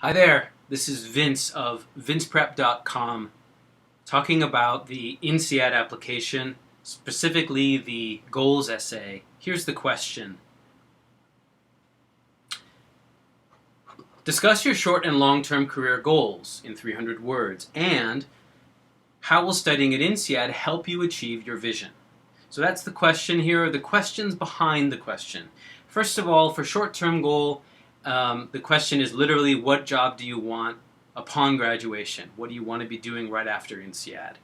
Hi there, this is Vince of vinceprep.com talking about the INSEAD application, specifically the goals essay. Here's the question. Discuss your short and long-term career goals in 300 words, and how will studying at INSEAD help you achieve your vision? So that's the question. Here are the questions behind the question. First of all, for short-term goal, the question is literally, what job do you want upon graduation? What do you want to be doing right after INSEAD?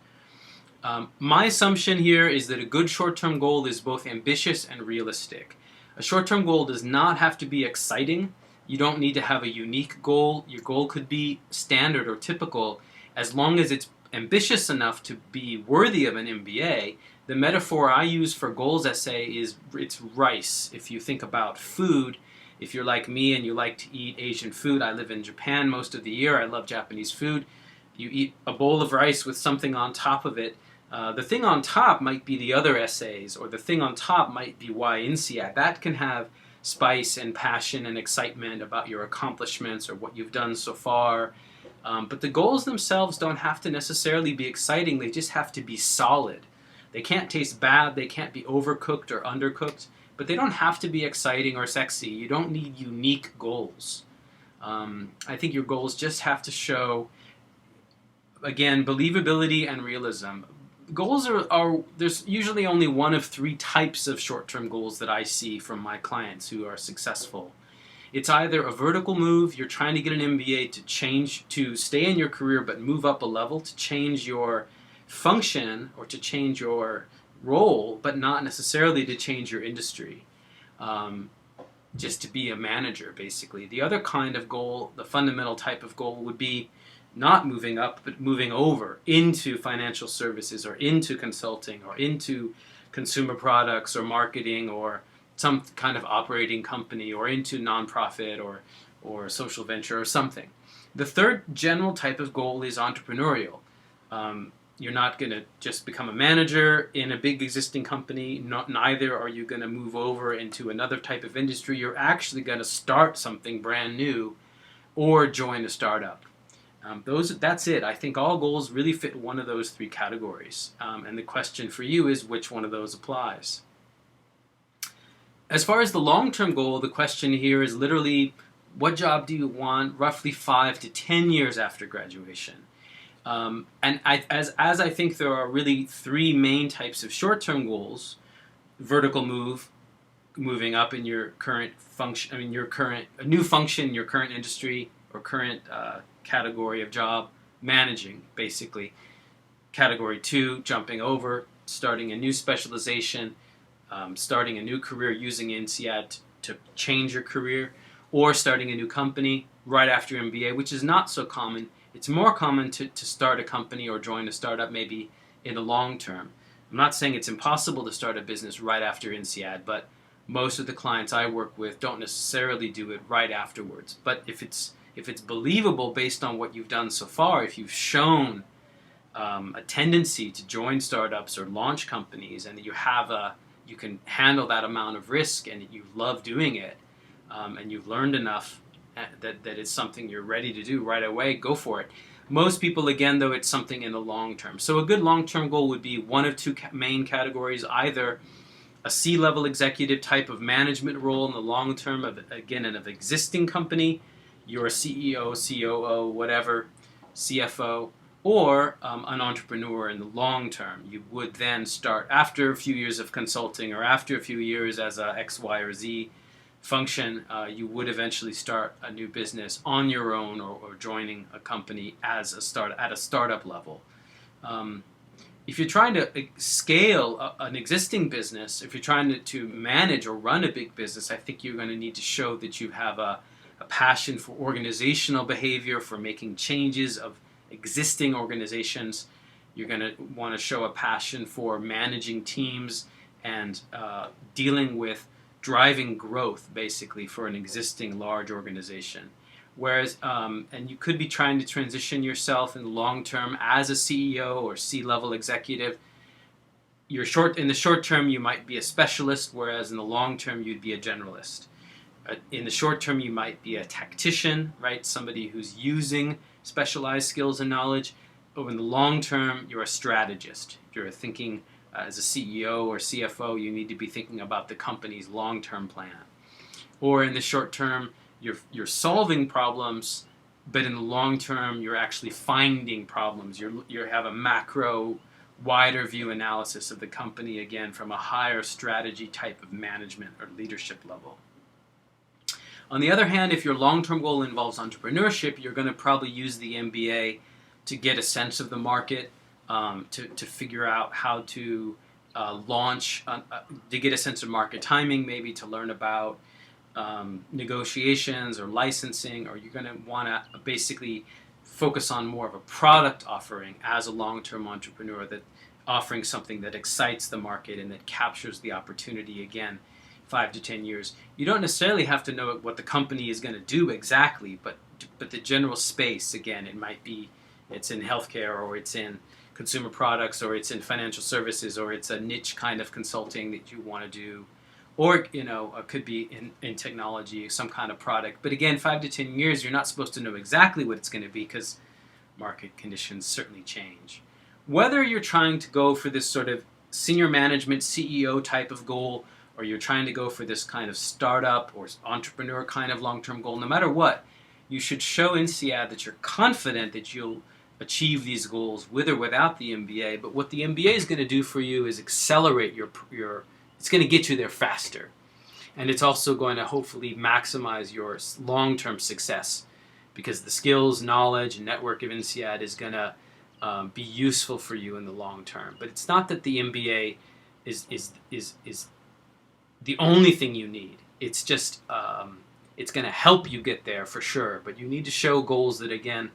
My assumption here is that a good short-term goal is both ambitious and realistic. A short-term goal does not have to be exciting. You don't need to have a unique goal. Your goal could be standard or typical as long as it's ambitious enough to be worthy of an MBA. The metaphor I use for goals essay is it's rice. If you think about food, if you're like me and you like to eat Asian food, I live in Japan most of the year, I love Japanese food. You eat a bowl of rice with something on top of it. The thing on top might be the other essays, or the thing on top might be why INSEAD. That can have spice and passion and excitement about your accomplishments or what you've done so far. But the goals themselves don't have to necessarily be exciting, they just have to be solid. They can't taste bad, they can't be overcooked or undercooked, but they don't have to be exciting or sexy. You don't need unique goals. I think your goals just have to show, again, believability and realism. Goals are there's usually only one of three types of short-term goals that I see from my clients who are successful. It's either a vertical move, you're trying to get an MBA to stay in your career but move up a level, to change your function or to change your role, but not necessarily to change your industry, just to be a manager, basically. The other kind of goal, the fundamental type of goal, would be not moving up, but moving over into financial services or into consulting or into consumer products or marketing or some kind of operating company or into nonprofit or social venture or something. The third general type of goal is entrepreneurial. You're not going to just become a manager in a big existing company. Neither are you going to move over into another type of industry. You're actually going to start something brand new or join a startup. That's it. I think all goals really fit one of those three categories. And the question for you is, which one of those applies? As far as the long-term goal, the question here is literally, what job do you want roughly 5 to 10 years after graduation? And as I think there are really three main types of short-term goals: vertical move, moving up in your current function, a new function in your current industry or current category of job, managing, basically. Category 2, jumping over, starting a new specialization, starting a new career using INSEAD to change your career, or starting a new company right after your MBA, which is not so common. It's more common to start a company or join a startup maybe in the long term. I'm not saying it's impossible to start a business right after INSEAD, but most of the clients I work with don't necessarily do it right afterwards. But if it's believable based on what you've done so far, if you've shown a tendency to join startups or launch companies, and that you can handle that amount of risk and you love doing it, and you've learned enough that it's something you're ready to do right away, go for it. Most people, again, though, it's something in the long term. So a good long-term goal would be one of two main categories: either a C-level executive type of management role in the long term of an existing company, you're a CEO, COO, whatever, CFO, or an entrepreneur in the long term. You would then start, after a few years of consulting or after a few years as a X, Y, or Z function, you would eventually start a new business on your own or joining a company at a startup level. If you're trying to scale an existing business, if you're trying to manage or run a big business, I think you're going to need to show that you have a passion for organizational behavior, for making changes of existing organizations. You're going to want to show a passion for managing teams and dealing with driving growth, basically, for an existing large organization. Whereas, and you could be trying to transition yourself in the long term as a CEO or C-level executive. In the short term, you might be a specialist, whereas in the long term, you'd be a generalist. In the short term, you might be a tactician, right? Somebody who's using specialized skills and knowledge. Over in the long term, you're a strategist. You're thinking as a CEO or CFO, you need to be thinking about the company's long-term plan. Or in the short term, you're solving problems, but in the long term, you're actually finding problems. You have a macro, wider view analysis of the company, again, from a higher strategy type of management or leadership level. On the other hand, if your long-term goal involves entrepreneurship, you're going to probably use the MBA to get a sense of the market, to figure out how to launch, to get a sense of market timing, maybe to learn about negotiations or licensing, or you're going to want to basically focus on more of a product offering as a long-term entrepreneur, that offering something that excites the market and that captures the opportunity, again, 5 to 10 years. You don't necessarily have to know what the company is going to do exactly, but the general space, again, it might be it's in healthcare, or it's in consumer products, or it's in financial services, or it's a niche kind of consulting that you want to do, or it could be in technology, some kind of product. But again, 5 to 10 years, you're not supposed to know exactly what it's going to be, because market conditions certainly change. Whether you're trying to go for this sort of senior management CEO type of goal, or you're trying to go for this kind of startup or entrepreneur kind of long-term goal, no matter what, you should show INSEAD that you're confident that you'll achieve these goals with or without the MBA. But what the MBA is going to do for you is accelerate it's going to get you there faster. And it's also going to hopefully maximize your long-term success, because the skills, knowledge, and network of INSEAD is going to be useful for you in the long term. But it's not that the MBA is the only thing you need. It's just it's going to help you get there for sure, but you need to show goals that, again,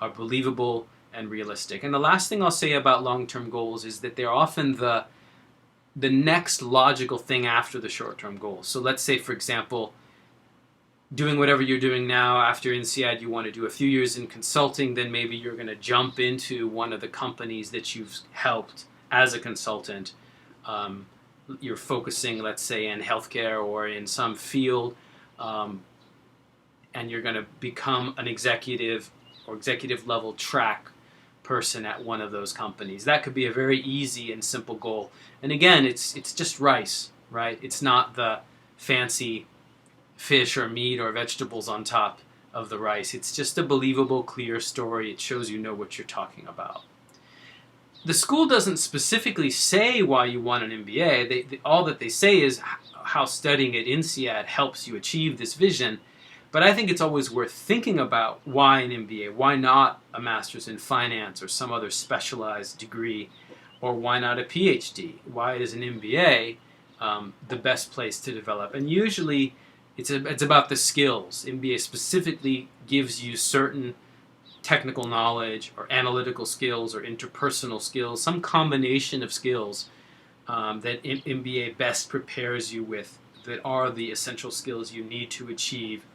are believable and realistic. And the last thing I'll say about long-term goals is that they're often the next logical thing after the short-term goals. So let's say, for example, doing whatever you're doing now, after INSEAD you want to do a few years in consulting, then maybe you're going to jump into one of the companies that you've helped as a consultant. You're focusing, let's say, in healthcare or in some field, and you're going to become an executive or executive level track person at one of those companies. That could be a very easy and simple goal. And again, it's just rice, right? It's not the fancy fish or meat or vegetables on top of the rice. It's just a believable, clear story. It shows you know what you're talking about. The school doesn't specifically say why you want an MBA. All that they say is how studying at INSEAD helps you achieve this vision. But I think it's always worth thinking about why an MBA. Why not a master's in finance or some other specialized degree? Or why not a PhD? Why is an MBA the best place to develop? And usually it's about the skills. MBA specifically gives you certain technical knowledge or analytical skills or interpersonal skills, some combination of skills that MBA best prepares you with, that are the essential skills you need to achieve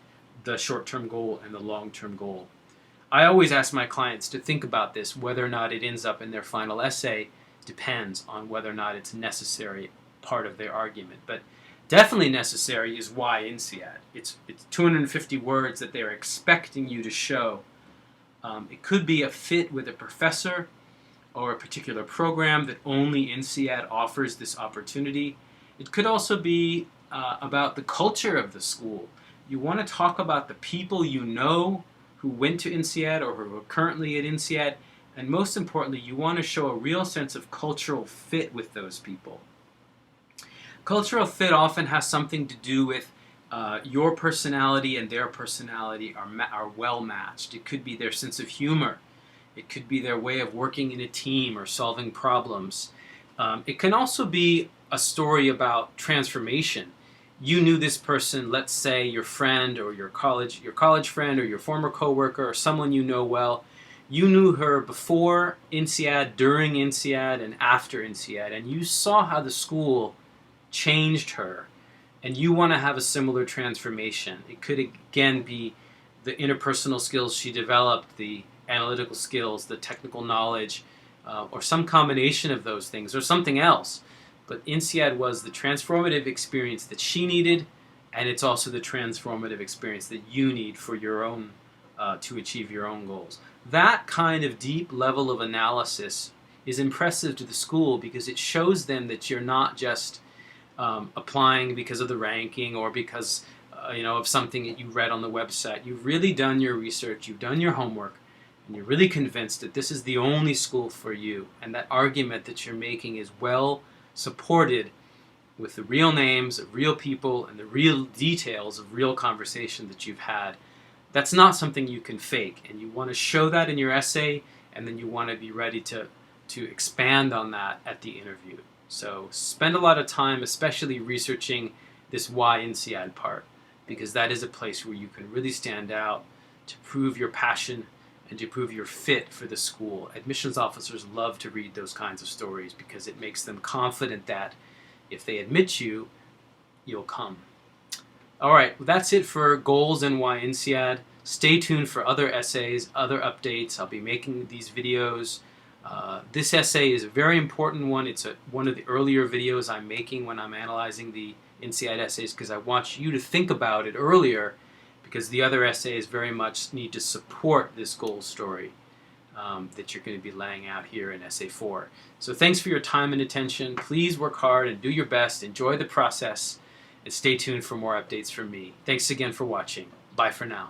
the short-term goal and the long-term goal. I always ask my clients to think about this. Whether or not it ends up in their final essay depends on whether or not it's necessary part of their argument. But definitely necessary is why INSEAD. It's 250 words that they're expecting you to show. It could be a fit with a professor or a particular program that only INSEAD offers this opportunity. It could also be about the culture of the school. You want to talk about the people you know who went to INSEAD or who are currently at INSEAD, and most importantly, you want to show a real sense of cultural fit with those people. Cultural fit often has something to do with your personality and their personality are well matched. It could be their sense of humor. It could be their way of working in a team or solving problems. It can also be a story about transformation. You knew this person, let's say your friend or your college friend or your former coworker or someone you know well. You knew her before INSEAD, during INSEAD, and after INSEAD, and you saw how the school changed her, and you want to have a similar transformation. It could again be the interpersonal skills she developed, the analytical skills, the technical knowledge, or some combination of those things, or something else. But INSEAD was the transformative experience that she needed, and it's also the transformative experience that you need for your own to achieve your own goals. That kind of deep level of analysis is impressive to the school because it shows them that you're not just applying because of the ranking or because of something that you read on the website. You've really done your research, you've done your homework, and you're really convinced that this is the only school for you. And that argument that you're making is well supported with the real names of real people and the real details of real conversation that you've had. That's not something you can fake, and you want to show that in your essay, and then you want to be ready to expand on that at the interview. So spend a lot of time especially researching this why INSEAD part, because that is a place where you can really stand out to prove your passion and to prove your fit for the school. Admissions officers love to read those kinds of stories because it makes them confident that if they admit you, you'll come. All right, well, that's it for goals and why INSEAD. Stay tuned for other essays, other updates. I'll be making these videos. This essay is a very important one. It's one of the earlier videos I'm making when I'm analyzing the INSEAD essays because I want you to think about it earlier, because the other essays very much need to support this goal story that you're going to be laying out here in Essay 4. So thanks for your time and attention. Please work hard and do your best. Enjoy the process. And stay tuned for more updates from me. Thanks again for watching. Bye for now.